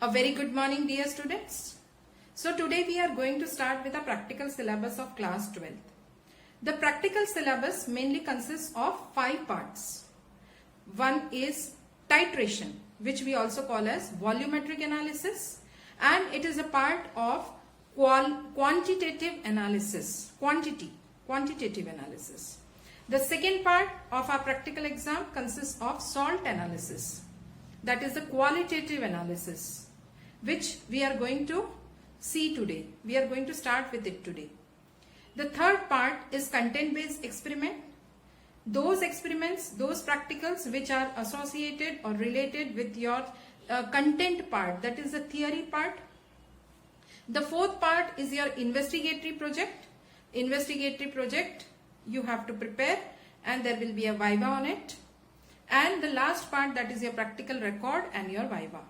A very good morning, dear students. So today we are going to start with a practical syllabus of class 12th. The practical syllabus mainly consists of 5 parts. One is titration, which we also call as volumetric analysis, and it is a part of quantitative analysis, quantitative analysis. The second part of our practical exam consists of salt analysis, that is the qualitative analysis, which we are going to see today. We are going to start with it today. The third part is content-based experiment. Those experiments, those practicals which are associated or related with your content part, that is the theory part. The fourth part is your investigatory project. Investigatory project you have to prepare and there will be a viva on it. And the last part, that is your practical record and your viva.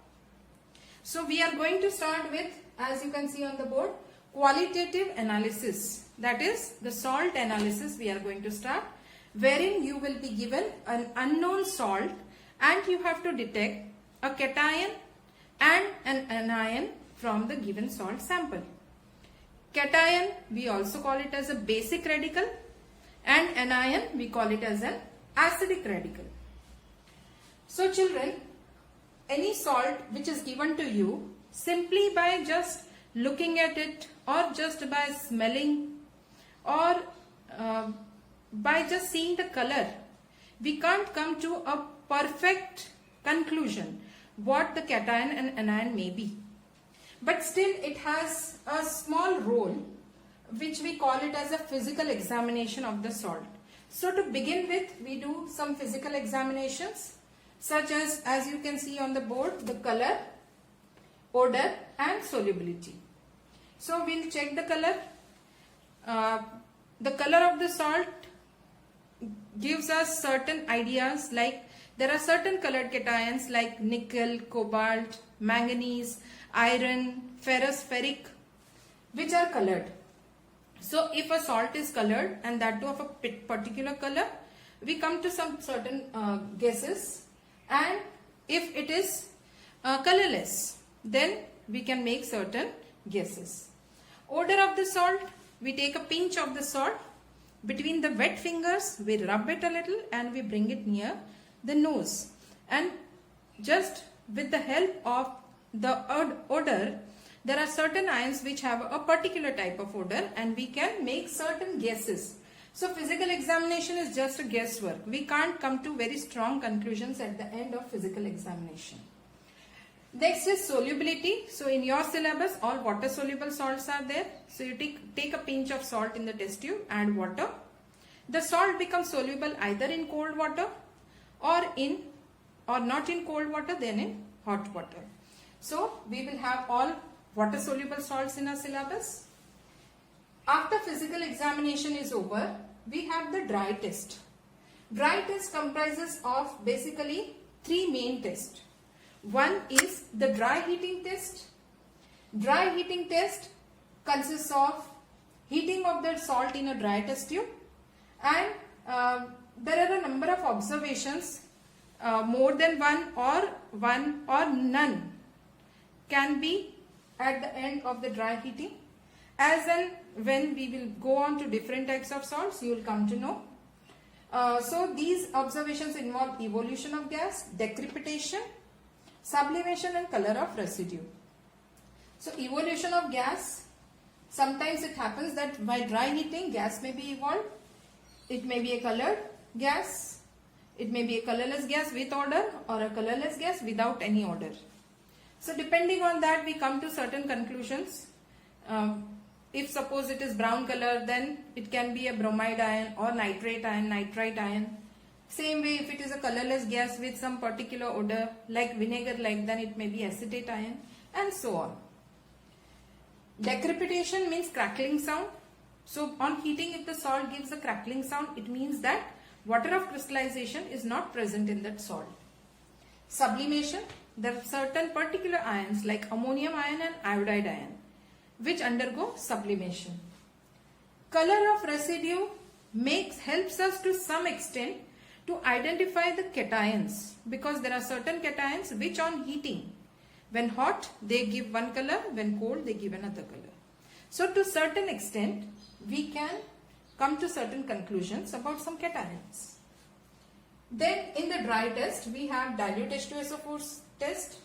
So we are going to start with, as you can see on the board, qualitative analysis. That is the salt analysis we are going to start, wherein you will be given an unknown salt and you have to detect a cation and an anion from the given salt sample. Cation, we also call it as a basic radical, and anion, we call it as an acidic radical. So children, any salt which is given to you, simply by just looking at it or just by smelling or by just seeing the color, we can't come to a perfect conclusion what the cation and anion may be. But still it has a small role which we call it as a physical examination of the salt. So to begin with, we do some physical examinations, such as you can see on the board, the color, odor and solubility. So we'll check the color. The color of the salt gives us certain ideas, like there are certain colored cations like nickel, cobalt, manganese, iron, ferrous, ferric, which are colored. So if a salt is colored and that too of a particular color, we come to some certain guesses. And if it is colorless, then we can make certain guesses. Odor of the salt, we take a pinch of the salt. Between the wet fingers, we rub it a little and we bring it near the nose. And just with the help of the odor, there are certain ions which have a particular type of odor and we can make certain guesses. So physical examination is just a guesswork. We can't come to very strong conclusions at the end of physical examination. Next is solubility. So in your syllabus, all water soluble salts are there. So you take a pinch of salt in the test tube, add water. The salt becomes soluble either in cold water or not in cold water, then in hot water. So we will have all water soluble salts in our syllabus. After physical examination is over, we have the dry test. Dry test comprises of basically 3 main tests. One is the dry heating test. Dry heating test consists of heating of the salt in a dry test tube, and there are a number of observations, more than one or none can be at the end of the dry heating. As and when we will go on to different types of salts, you will come to know. So these observations involve evolution of gas, decrepitation, sublimation and color of residue. So evolution of gas, sometimes it happens that by dry heating gas may be evolved. It may be a colored gas, it may be a colorless gas with odor or a colorless gas without any odor. So depending on that, we come to certain conclusions. If suppose it is brown color, then it can be a bromide ion or nitrate ion, nitrite ion. Same way, if it is a colorless gas with some particular odor like vinegar, then it may be acetate ion, and so on. Decrepitation means crackling sound. So on heating, if the salt gives a crackling sound, it means that water of crystallization is not present in that salt. Sublimation, there are certain particular ions like ammonium ion and iodide ion which undergo sublimation. Color of residue helps us to some extent to identify the cations, because there are certain cations which on heating When hot, they give one color. When cold, they give another color. So to certain extent, we can come to certain conclusions about some cations. Then in the dry test, we have dilute H2SO4 test.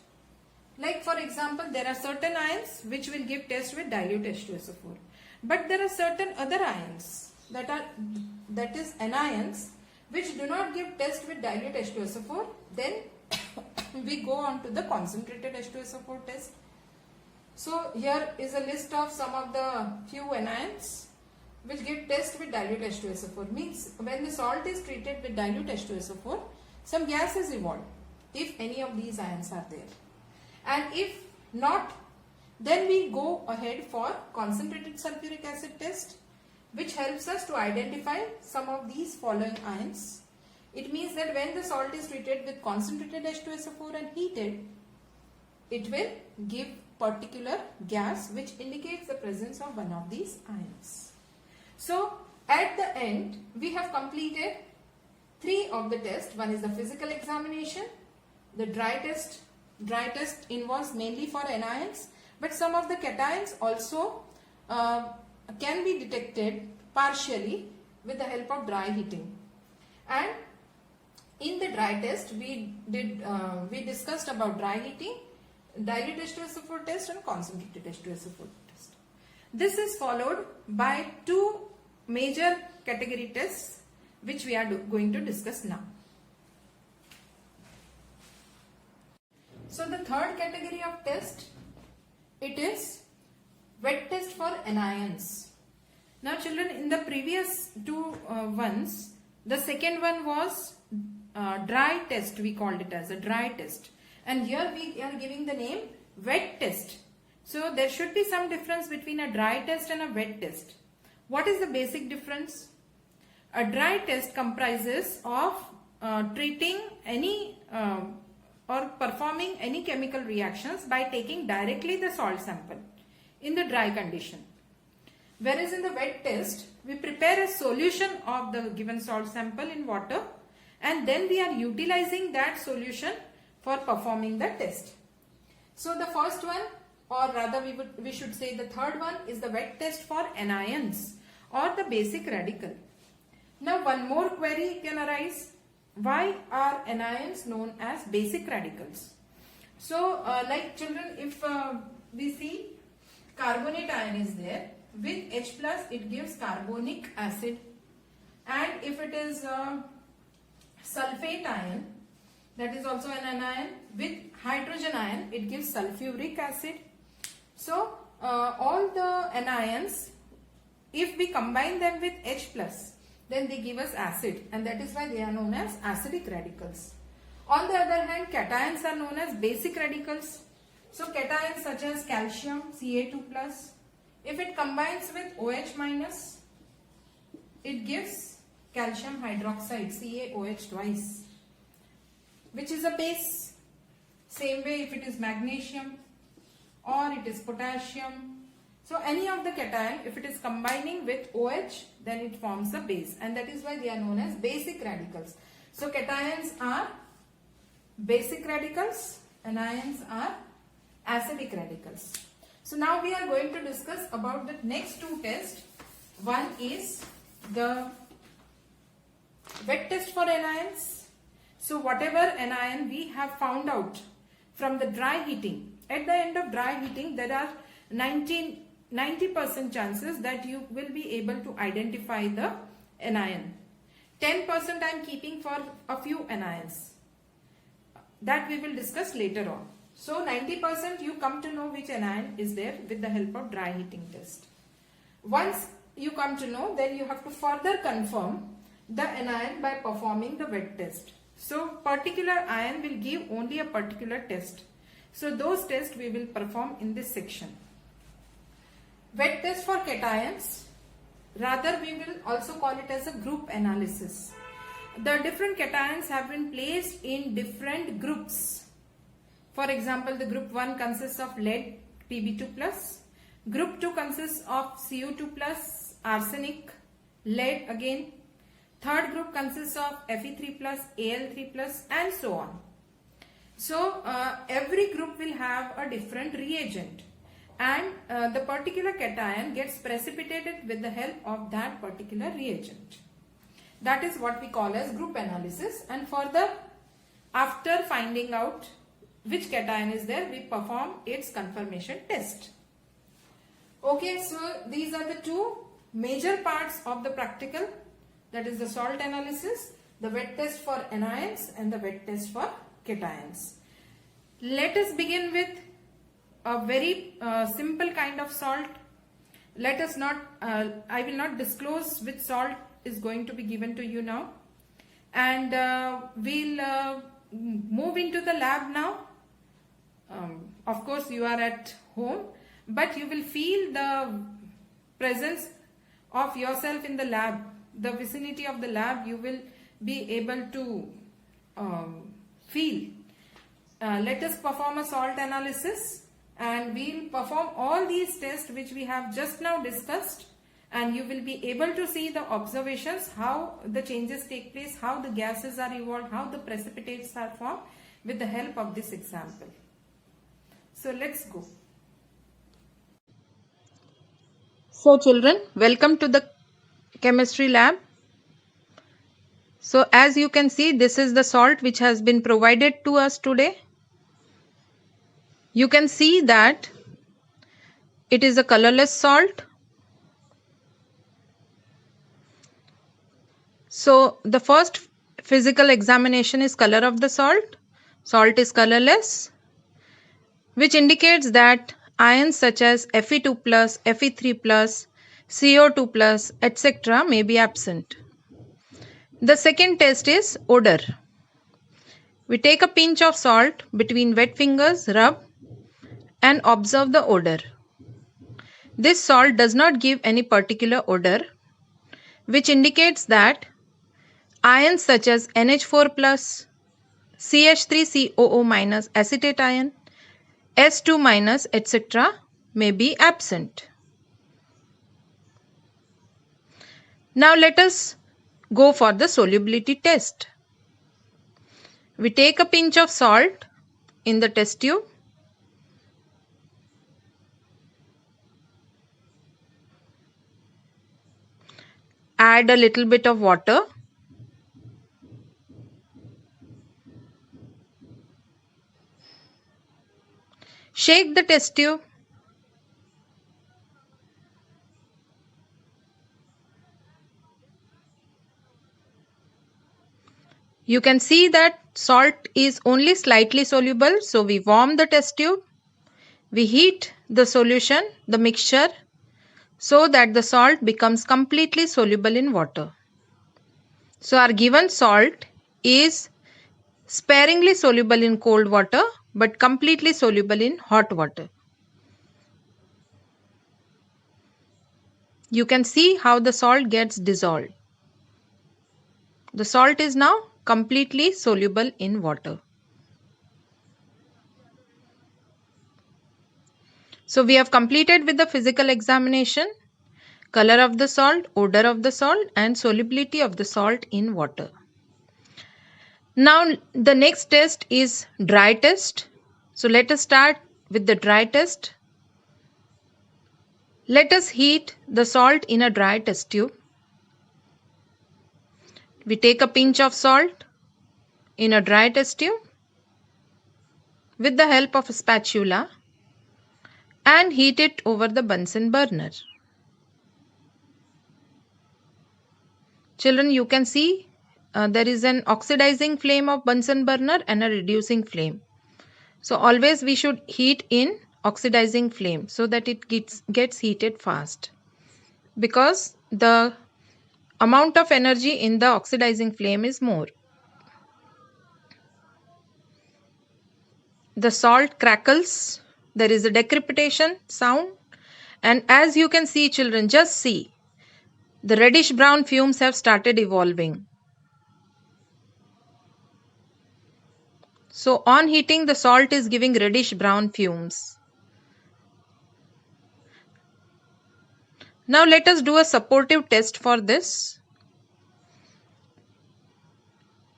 Like for example, there are certain ions which will give test with dilute H2SO4. But there are certain other ions that is anions which do not give test with dilute H2SO4. Then we go on to the concentrated H2SO4 test. So here is a list of some of the few anions which give test with dilute H2SO4. Means when the salt is treated with dilute H2SO4, some gas is evolved if any of these ions are there. And if not, then we go ahead for concentrated sulfuric acid test, which helps us to identify some of these following ions. It means that when the salt is treated with concentrated H2SO4 and heated, it will give particular gas which indicates the presence of one of these ions. So at the end, we have completed 3 of the tests. One is the physical examination. The dry test involves mainly for anions, but some of the cations also can be detected partially with the help of dry heating. And in the dry test, we discussed about dry heating, dilute H2SO4 test and concentrated H2SO4 test. This is followed by 2 major category tests which we are going to discuss now. So the third category of test, it is wet test for anions. Now children, in the previous 2 ones, the second one was dry test, we called it as a dry test. And here we are giving the name wet test. So there should be some difference between a dry test and a wet test. What is the basic difference? A dry test comprises of treating any or performing any chemical reactions by taking directly the salt sample in the dry condition. Whereas in the wet test, we prepare a solution of the given salt sample in water and then we are utilizing that solution for performing the test. So the first one, or rather we should say the third one, is the wet test for anions or the basic radical. Now one more query can arise. Why are anions known as basic radicals? So like children, if we see carbonate ion is there, with H plus it gives carbonic acid, and if it is sulfate ion, that is also an anion, with hydrogen ion it gives sulfuric acid. So all the anions, if we combine them with H plus, then they give us acid, and that is why they are known as acidic radicals. On the other hand, cations are known as basic radicals. So cations such as calcium Ca2+, if it combines with OH minus, it gives calcium hydroxide CaOH twice, which is a base. Same way if it is magnesium or it is potassium. So any of the cation, if it is combining with OH, then it forms a base, and that is why they are known as basic radicals. So cations are basic radicals, anions are acidic radicals. So now we are going to discuss about the next 2 tests. One is the wet test for anions. So whatever anion we have found out from the dry heating, at the end of dry heating there are 90% chances that you will be able to identify the anion. 10% I am keeping for a few anions. That we will discuss later on. So 90% you come to know which anion is there with the help of dry heating test. Once you come to know, then you have to further confirm the anion by performing the wet test. So particular ion will give only a particular test. So those tests we will perform in this section. Wet test for cations, rather we will also call it as a group analysis. The different cations have been placed in different groups. For example, the group 1 consists of lead Pb2+, group 2 consists of Cu2+, arsenic, lead again, third group consists of Fe3+, Al3+, and so on. So every group will have a different reagent, and the particular cation gets precipitated with the help of that particular reagent. That is what we call as group analysis. And further, after finding out which cation is there, we perform its confirmation test. Okay, so these are the two major parts of the practical, that is the salt analysis, the wet test for anions and the wet test for cations. Let us begin with a very simple kind of salt. Let us not, I will not disclose which salt is going to be given to you now, and we'll move into the lab now. Of course you are at home, but you will feel the presence of yourself in the lab, the vicinity of the lab. You will be able to feel. Let us perform a salt analysis, and we'll perform all these tests which we have just now discussed, and you will be able to see the observations, how the changes take place, how the gases are evolved, how the precipitates are formed with the help of this example. So let's go. So children, welcome to the chemistry lab. So as you can see, this is the salt which has been provided to us today. You can see that it is a colorless salt. So the first physical examination is color of the salt. Salt is colorless, which indicates that ions such as Fe2+, Fe3+, CO2+, etc. may be absent. The second test is odor. We take a pinch of salt between wet fingers, rub, and observe the odor. This salt does not give any particular odor, which indicates that ions such as NH4+, CH3COO- acetate ion, S2-, etc. may be absent. Now let us go for the solubility test. We take a pinch of salt in the test tube. Add a little bit of water. Shake the test tube. You can see that salt is only slightly soluble, so we warm the test tube. We heat the solution, the mixture, so that the salt becomes completely soluble in water. So our given salt is sparingly soluble in cold water but completely soluble in hot water. You can see how the salt gets dissolved. The salt is now completely soluble in water. So we have completed with the physical examination, color of the salt, odor of the salt, and solubility of the salt in water. Now the next test is dry test. So let us start with the dry test. Let us heat the salt in a dry test tube. We take a pinch of salt in a dry test tube with the help of a spatula and heat it over the Bunsen burner. Children, you can see there is an oxidizing flame of Bunsen burner and a reducing flame. So always we should heat in oxidizing flame so that it gets heated fast, because the amount of energy in the oxidizing flame is more. The salt crackles, there is a decrepitation sound, and as you can see children, just see, the reddish brown fumes have started evolving. So on heating, the salt is giving reddish brown fumes. Now let us do a supportive test for this.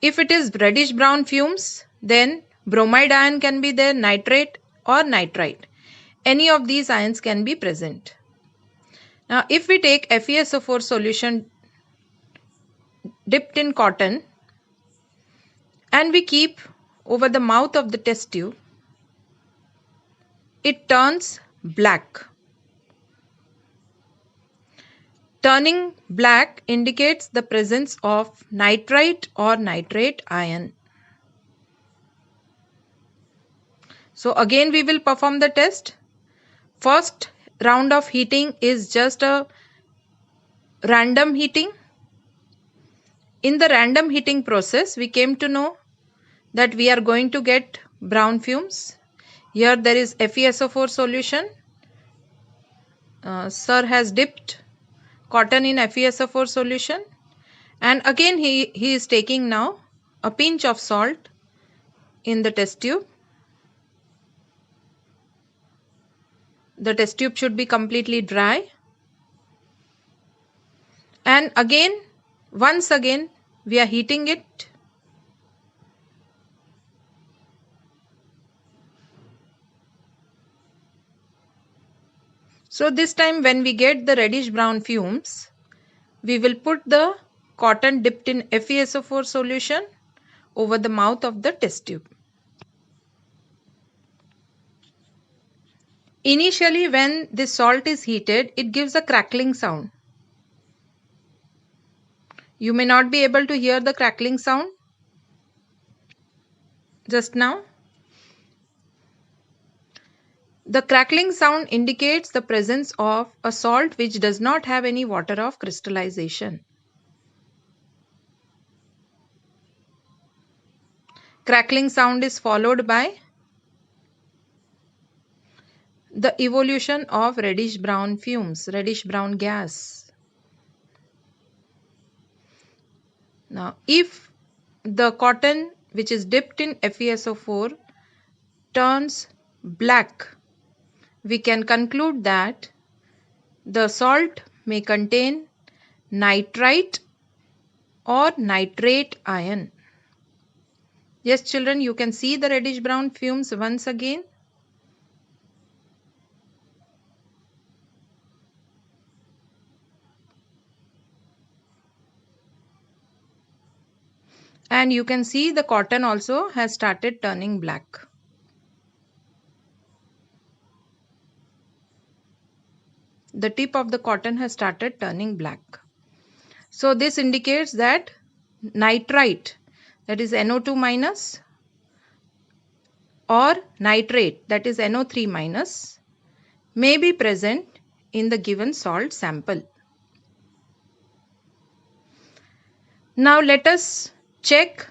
If it is reddish brown fumes, then Bromide ion can be there, nitrate or nitrite. Any of these ions can be present. Now, if we take FeSO4 solution dipped in cotton and we keep over the mouth of the test tube, it turns black. Turning black indicates the presence of nitrite or nitrate ion. So again we will perform the test. First round of heating is just a random heating. In the random heating process, we came to know that we are going to get brown fumes. Here there is FeSO4 solution. Sir has dipped cotton in FeSO4 solution, and again he is taking now a pinch of salt in the test tube. The test tube should be completely dry, and again once again we are heating it. So this time when we get the reddish brown fumes, we will put the cotton dipped in FeSO4 solution over the mouth of the test tube. Initially when this salt is heated, it gives a crackling sound. You may not be able to hear the crackling sound just now. The crackling sound indicates the presence of a salt which does not have any water of crystallization. Crackling sound is followed by the evolution of reddish brown fumes, reddish brown gas. Now, if the cotton which is dipped in FeSO4 turns black, we can conclude that the salt may contain nitrite or nitrate ion. Yes, children, you can see the reddish brown fumes once again. And you can see the cotton also has started turning black. The tip of the cotton has started turning black. So this indicates that nitrite, that is NO2 minus, or nitrate, that is NO3 minus, may be present in the given salt sample. Now let us check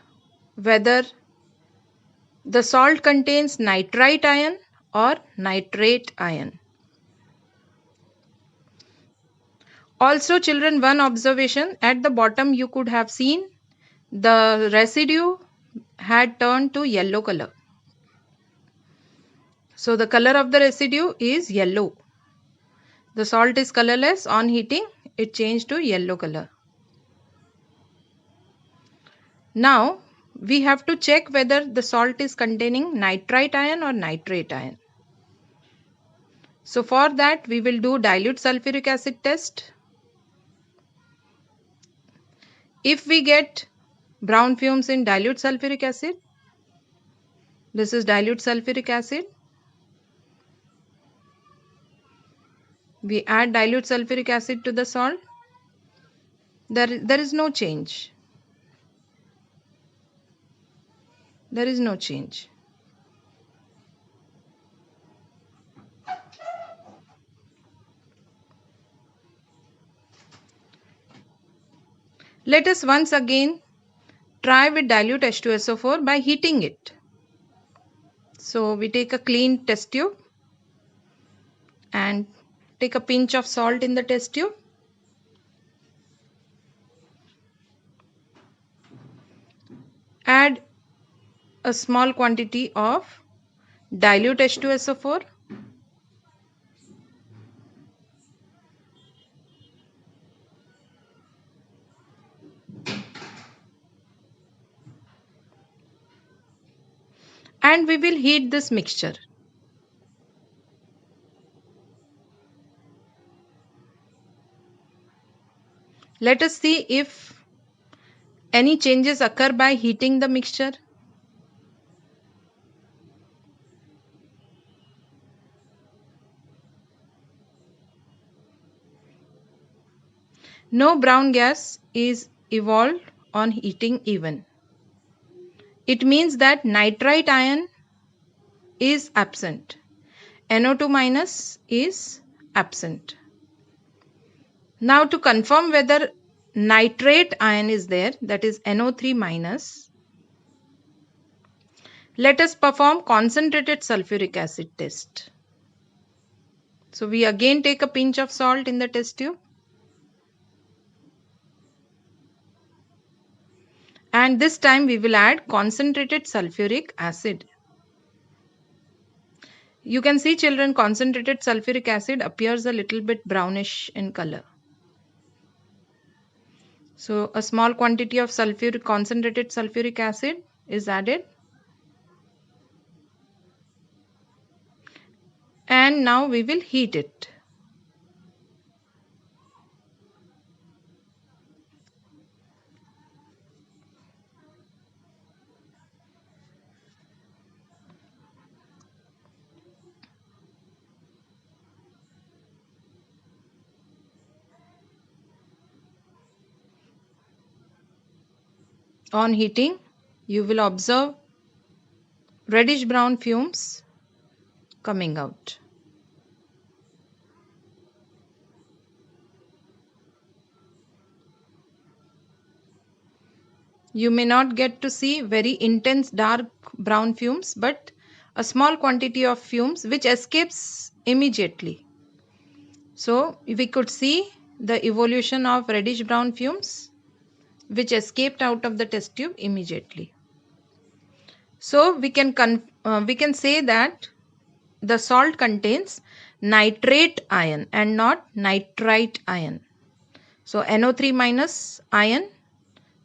whether the salt contains nitrite ion or nitrate ion. Also children, one observation, at the bottom you could have seen the residue had turned to yellow color. So the color of the residue is yellow. The salt is colorless. On heating it changed to yellow color. Now we have to check whether the salt is containing nitrite ion or nitrate ion. So for that we will do dilute sulfuric acid test. If we get brown fumes in dilute sulfuric acid, this is dilute sulfuric acid. We add dilute sulfuric acid to the salt. There is no change. There is no change. Let us once again try with dilute H2SO4 by heating it. So we take a clean test tube and take a pinch of salt in the test tube. Add a small quantity of dilute H2SO4. and we will heat this mixture. Let us see if any changes occur by heating the mixture. No brown gas is evolved on heating even. It means that nitrite ion is absent. NO2 minus is absent. Now to confirm whether nitrate ion is there, that is NO3 minus, let us perform concentrated sulfuric acid test. So we again take a pinch of salt in the test tube. And this time we will add concentrated sulfuric acid. You can see, children, concentrated sulfuric acid appears a little bit brownish in color. So a small quantity of concentrated sulfuric acid is added. And now we will heat it. On heating, you will observe reddish brown fumes coming out. You may not get to see very intense dark brown fumes, but a small quantity of fumes which escapes immediately. So we could see the evolution of reddish brown fumes which escaped out of the test tube immediately. So we can say that the salt contains nitrate ion and not nitrite ion. So NO3 minus ion,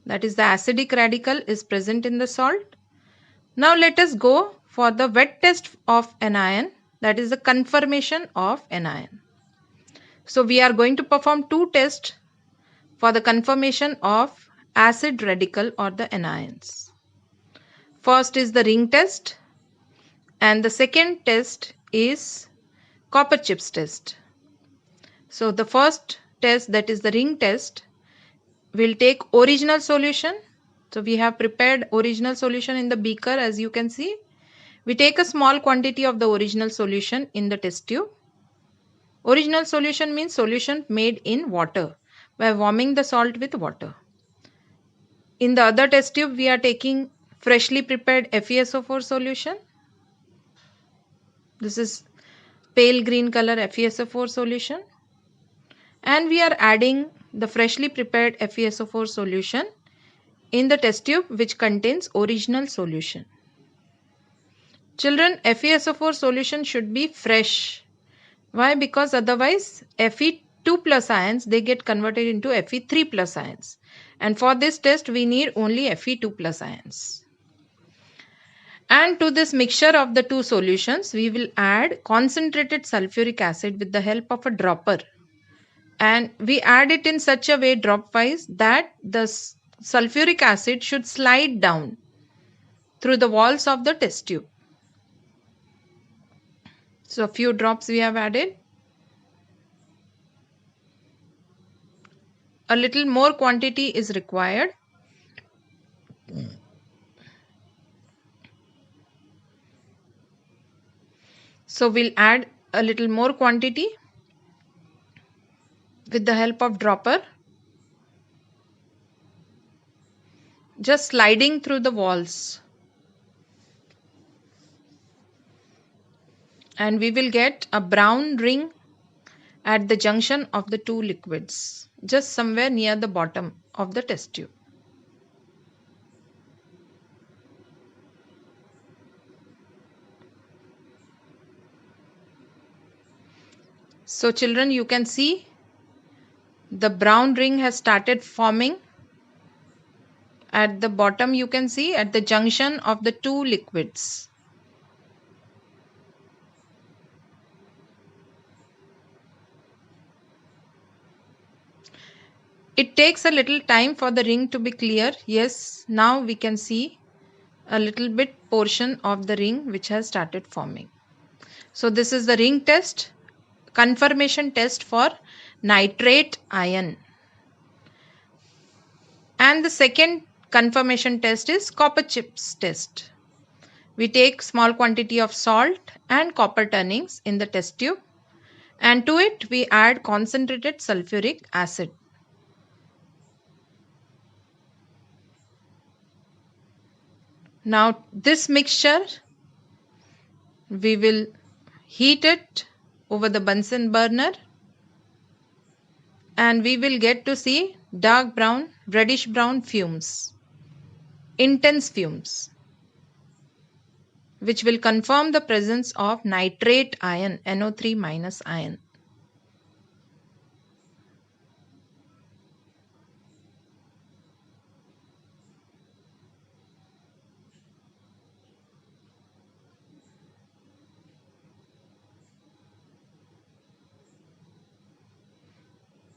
that is the acidic radical, is present in the salt. Now let us go for the wet test of anion, that is the confirmation of anion. So we are going to perform two tests for the confirmation of acid radical or the anions. First is the ring test and the second test is copper chips test. So the first test, that is the ring test, will take original solution. So we have prepared original solution in the beaker, as you can see. We take a small quantity of the original solution in the test tube. Original solution means solution made in water by warming the salt with water. In the other test tube, we are taking freshly prepared FeSO4 solution. This is pale green color FeSO4 solution. And we are adding the freshly prepared FeSO4 solution in the test tube which contains original solution. Children, FeSO4 solution should be fresh. Why? Because otherwise Fe2 plus ions, they get converted into Fe3 plus ions. And for this test, we need only Fe2 plus ions. And to this mixture of the two solutions, we will add concentrated sulfuric acid with the help of a dropper. And we add it in such a way dropwise that the sulfuric acid should slide down through the walls of the test tube. So a few drops we have added. A little more quantity is required. So we'll add a little more quantity with the help of dropper, just sliding through the walls. And we will get a brown ring at the junction of the two liquids, just somewhere near the bottom of the test tube. So children, you can see the brown ring has started forming at the bottom. You can see at the junction of the two liquids. It takes a little time for the ring to be clear. Yes, now we can see a little bit portion of the ring which has started forming. So this is the ring test, confirmation test for nitrate ion. And the second confirmation test is copper chips test. We take small quantity of salt and copper turnings in the test tube, and to it we add concentrated sulfuric acid. Now this mixture, we will heat it over the Bunsen burner, and we will get to see dark brown, reddish brown fumes, intense fumes, which will confirm the presence of nitrate ion, NO3 minus ion.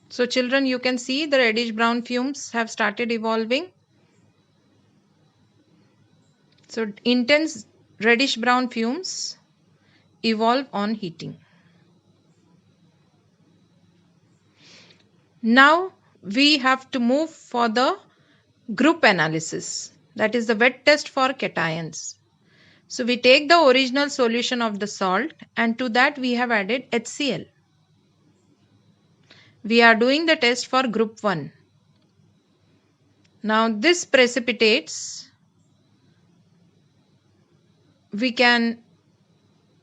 So children, you can see the reddish brown fumes have started evolving. So intense reddish brown fumes evolve on heating. Now we have to move for the group analysis, that is the wet test for cations. So we take the original solution of the salt, and to that we have added HCl. We are doing the test for group 1. Now this precipitates, we can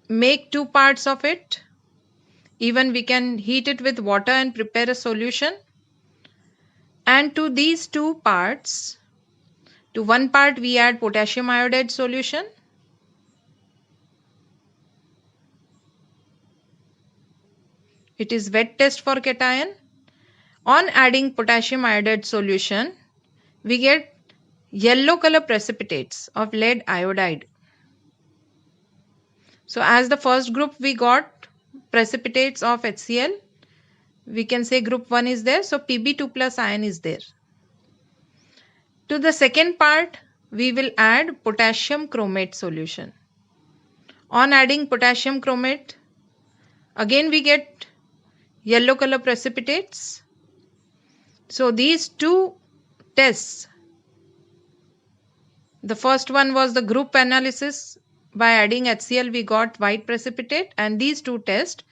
make 2 parts of it. Even we can heat it with water and prepare a solution. And to these 2 parts, to 1 part we add potassium iodide solution. It is wet test for cation. On adding potassium iodide solution, we get yellow color precipitates of lead iodide. So as the first group we got precipitates of HCl, we can say group 1 is there, so Pb2 plus ion is there. To the second part, we will add potassium chromate solution. On adding potassium chromate, again we get yellow color precipitates. So these 2 tests, the first one was the group analysis. By adding HCl we got white precipitate, and these 2 tests